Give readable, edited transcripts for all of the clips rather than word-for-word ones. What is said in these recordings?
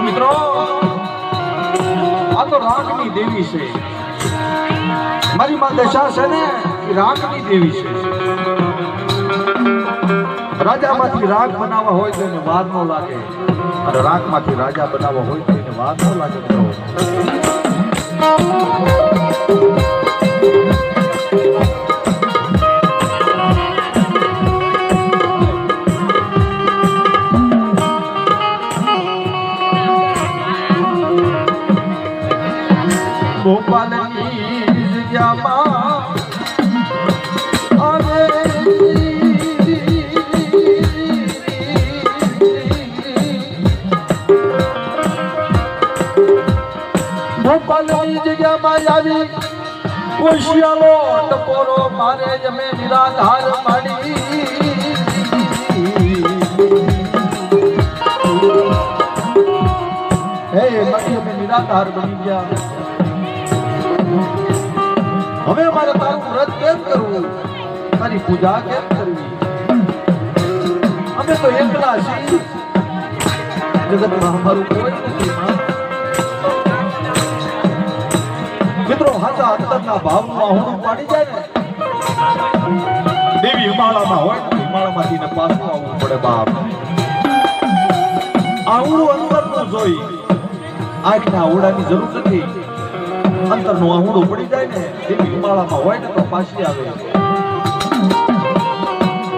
મિત્રો આ તો રાગની દેવી છે. મારી માં દશા છે ને એ રાગની દેવી છે. રાજામાંથી રાગ બનાવવા હોય તો એને વાર ન લાગે, અને રાગમાંથી રાજા બનાવવા હોય તો એને વાર ન લાગે. ગોપાલની જગ્યામાં આવે ગોપાલની જગ્યામાં આવી ઓશિયાલો ટકોરો મારે જમે નિરાધાર માડી. હે મારી અમે નિરાધાર બની ગયા. હવે મારે તારું વ્રત કેમ કરવું, તારી પૂજા કેમ કરવી? અમે તો એકલા છીએ, જગતમાં અમારું કોઈ નથી. મિત્રો હાચા અંતરના ભાવનું આહુડું પાડી જાય ને, દેવી હિમાળામાં હોય ને હિમાળામાંથી ને પાછું આવવું પડે. બાપ આહુડું અંતરનું જોઈ, આંખના આહુડાની જરૂર નથી. અંતરનું આહુડું પડી જાય ને, દેવી હિમાળામાં હોય ને તો પાછી આવે.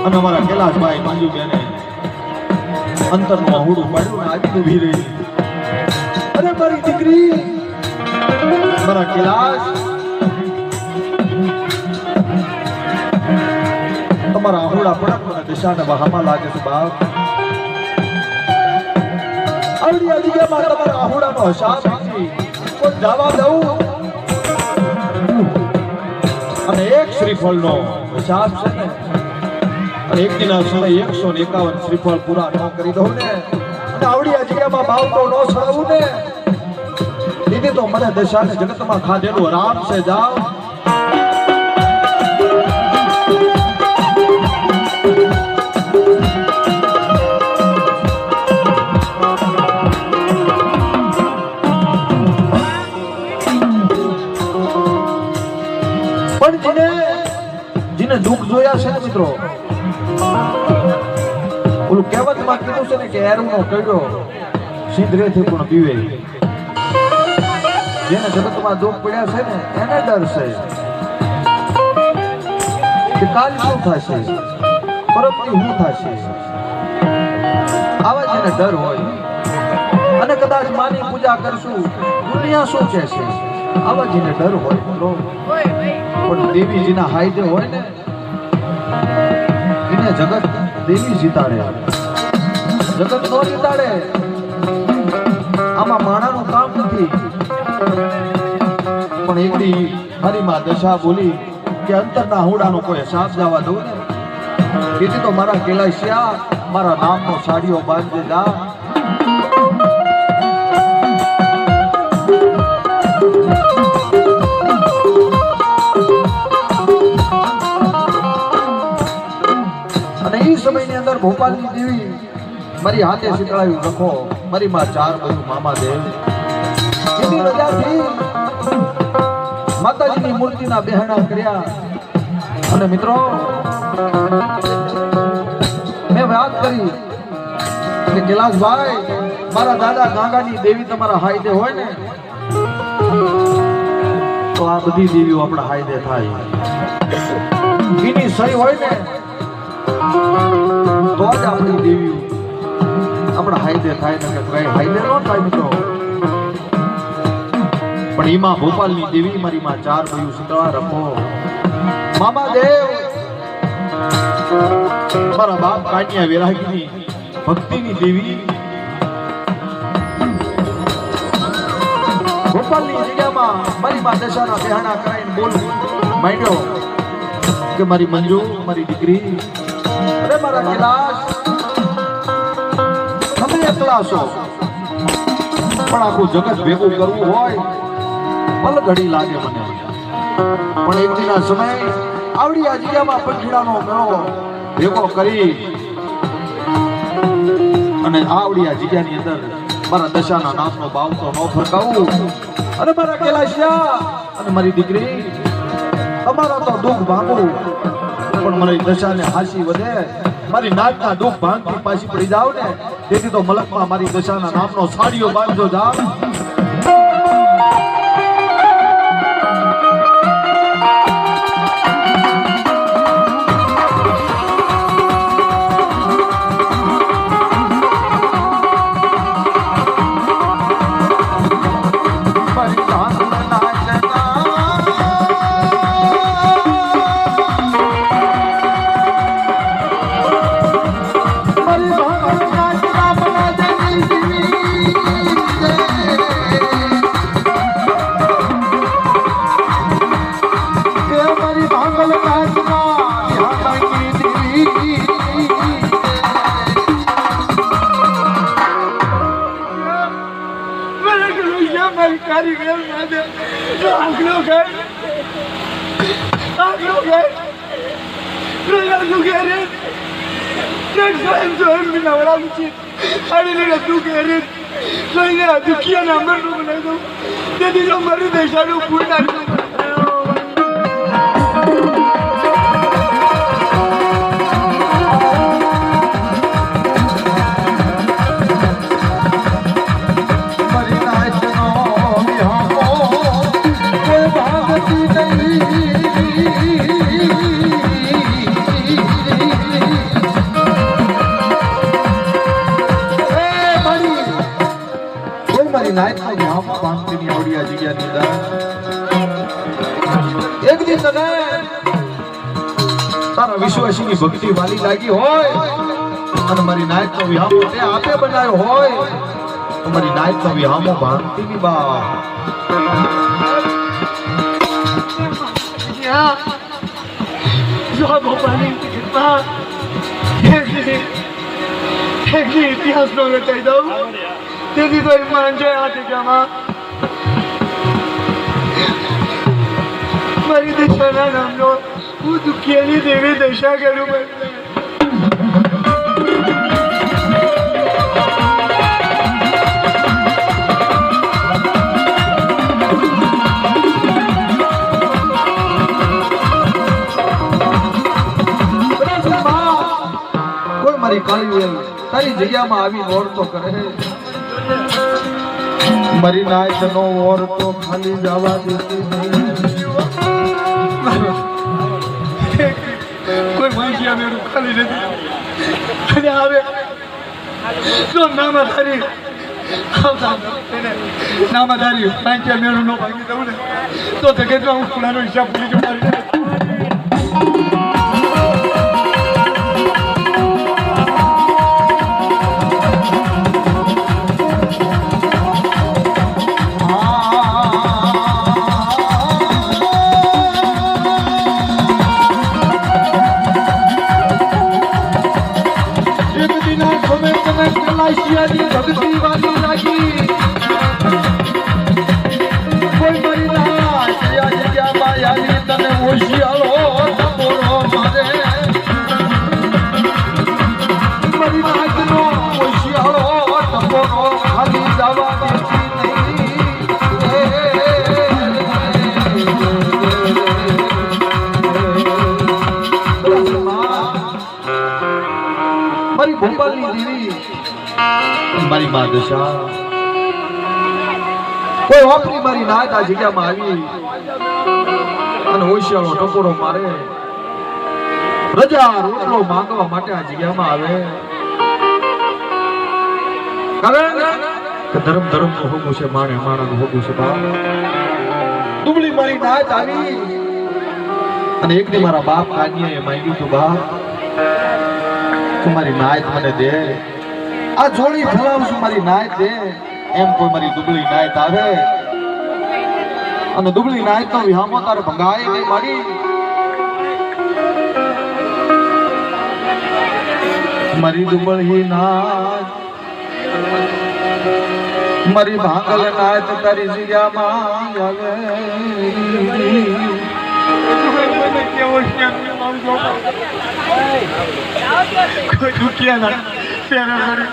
અને અમારા કૈલાસભાઈ મંજુબેને અંતરનું આહુડું પાડ્યું ને આજે ઊભી રહી. અરે મારી દીકરી, મારા કૈલાસ, તમારા આહુડા પડક મને દિશાને વહામાં લાગે છે. બાપ આવડી આ જગ્યામાં તમારા આહુડાનો હિસાબ નથી, કોઈ જવા દઉં અને એક શ્રીફળનો હિસાબ છે ને, અને એક દિના સમય 151 શ્રીફળ પૂરા ન કરી દઉં ને, અને આવડી આ જગ્યામાં ભાવતો ન છોડવું ને, દીદી તો મને દશાને જગતમાં ખાધેલું રામ છે. જાઓ જેને દુઃખ જોયા છે ને મિત્રો, ઓલું કહેવતમાં કીધું છે ને કે એરુનો કડ્યો સિંદરેથી પણ પીવે. જેને જગતમાં દુઃખ પડ્યા છે ને એને ડર છે કે કાલ શું થશે, પરમથી શું થશે. આવા જેને ડર હોય અને કદાચ માની પૂજા કરશું દુનિયા શું કહેશે, આવા જેને ડર હોય મિત્રો. પણ દેવીજીના હાઈડે હોય ને એને જગત દેવી જીતાડે, જગત નો જીતાડે. આમાં માણાનું કામ નથી. પણ એક દી મારી માં દશા બોલી કે અંતરના આહુડાનો કોઈ હિસાબ જવા દઉં ને, તેથી તો મારા કૈલાસિયા મારા નામનો સાડીઓ બાંધે જા. સમયની અંદર ભોપાલની દેવી મારી હાથે શીતળાવી રખો. મારી માં ચાર બધું મામા દેવ એની રજાથી માતાજીની મૂર્તિના બેહણા કર્યા. અને મિત્રો મેં વાત કરી કે કૈલાસભાઈ, મારા દાદા ગાંગાની દેવી તમારા હાઈદે હોય ને તો આ બધી દેવીઓ આપણા હાઈદે થાય. એની સહી હોય ને તો જ આપણી દેવી આપણા હાઈદે થાય ને કઈ હાઈદે ન થાય મિત્રો. પણ એમાં ભોપાલની દેવી મારી માં ચાર બયું શીતળા રખો મામા દેવ, મારા બાપ કાન્યા વેરાગીની ભક્તિની દેવી ભોપાલની જગ્યામાં મારી માં દશાના બેહાણા કરાઈને બોલ માંડ્યો કે મારી મંજુ, મારી દીકરી, અરે મારા કૈલાસ, તમે એકલા છો પણ આખું જગત ભેગું કરવું હોય પલ ઘડી લાગે મને. પણ એક દિના સમય આવડી આ જગ્યામાં પંખીડાનો મેળો ભેગો કરી અને આવડી આ જગ્યાની અંદર મારા દશાના નામનો બાવતો ન ફરકાવું અને મારા કેલાશિયા અને મારી દીકરી અમારા તો દુઃખ ભાંગવું પણ મારી દશાને હાસી વધે મારી નાચના દુઃખ ભાંગતી પાછી પડી જાવ ને તેથી તો મલકમાં મારી દશાના નામનો સાડીઓ બાંધજો જાવ મારું દેશાનું પૂર્ણ એક દિન તને તારા વિશ્વાસીની ભક્તિ વાલી લાગી હોય અને મારી નાયક નો વિહામો તે આપે બનાવ્યો હોય તો મારી નાયક નો વિહામો ભાંગતી ની બા જો ભોપાલી ઇતિહાસ નો રચાઈ દઉં તેથી તો માન છે આ જગ્યામાં મારી દશાના નામનો હું દુખિયાની દેવી દશા કરું કોઈ મારી કાળી તારી જગ્યામાં આવી નોર તો કરે મારી નાયક નો ઓર તો ખાલી જવા દેતી કોઈ માહિતી મેરું ખાલી નથી અને હવે તો નામાધારી માહિતી મેરું નો ભાગી દઉં ને તો કેટલા હું ખુલાનો હિસાબ ભૂલી જઉં ભક્તિ વાલી લાગી કોઈ મારી ના જગ્યા માયાની તને હોશિયારો ટપોરો મારે મારી નાચનો હોશિયારો ટપોરો ખાલી જવા દેતી નહીં મારી ભોપાલની દેવી મારી મા દશા કોઈ વાપરી મારી નાત આ જગ્યામાં આવી અને હોશિયારો ટકોરો મારે રજા રોટલો માંગવા માટે આ જગ્યામાં આવે કારણ કે ધર્મ નું હોગું છે માણે માણાનું હોગું છે બા દુબળી મારી નાત આવી અને એકની મારા બાપ કાન્યાએ માંગ્યું તું બા તું મારી નાત મને દે આ જોડી ફેલાવશું મારી નાયત દે એમ કોઈ મારી દુબળી નાયત આવે અને દુબળી નાયત નો વિહામો તારે ભંગાય નહીં મારી મારી દુબળી નાયત મારી ભાંગલ નાયત તારી જગ્યામાં આવે કોઈ દુખિયા ના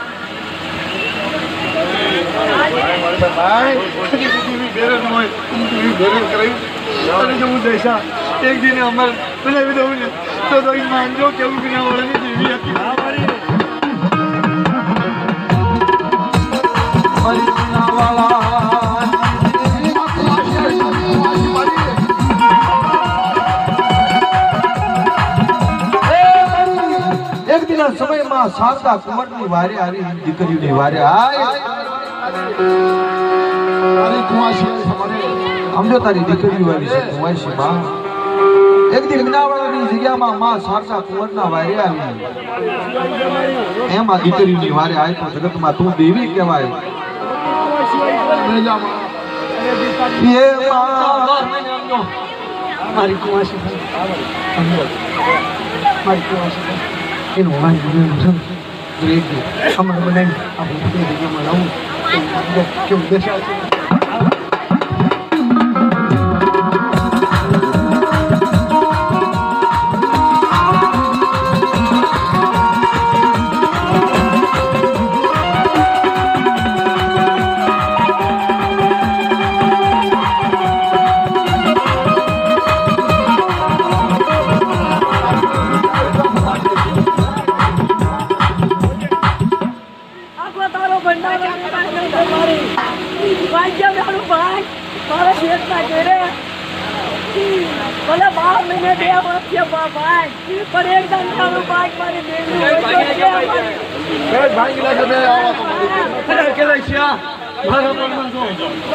ભાઈ એવી બેરજ હોય એવી બેરજ કરાવી અને જો હું દશા એક દિને અમારે બનાવી દઉં ને તો એ માનજો કેવું વિના વળની દેવી હતી એક દિન સમયમાં શારદા કુંવરની વારે આવી દીકરીની વારે આય સમજો તારી દીકરી વાળી છે કુંવાસી માં એક દી વિનાવાળાની જગ્યામાં માં શારદા કુંવરના વારે આવી એમાં દીકરીની વારે આય તો જગતમાં તું દેવી કહેવાય એ મારી કુંવાસી મારી કુંવાસી એનું વાંચું અમારે બનાવી આપણે જગ્યામાં લાવું કેવું દશા છે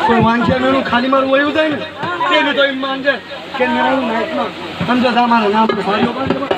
કોઈ વાંચ્યા મેળું ખાલી મારું વયું જાય ને તેનું તો એમ માનજે કે મેળું નાઈટમાં સમજો મારા નામ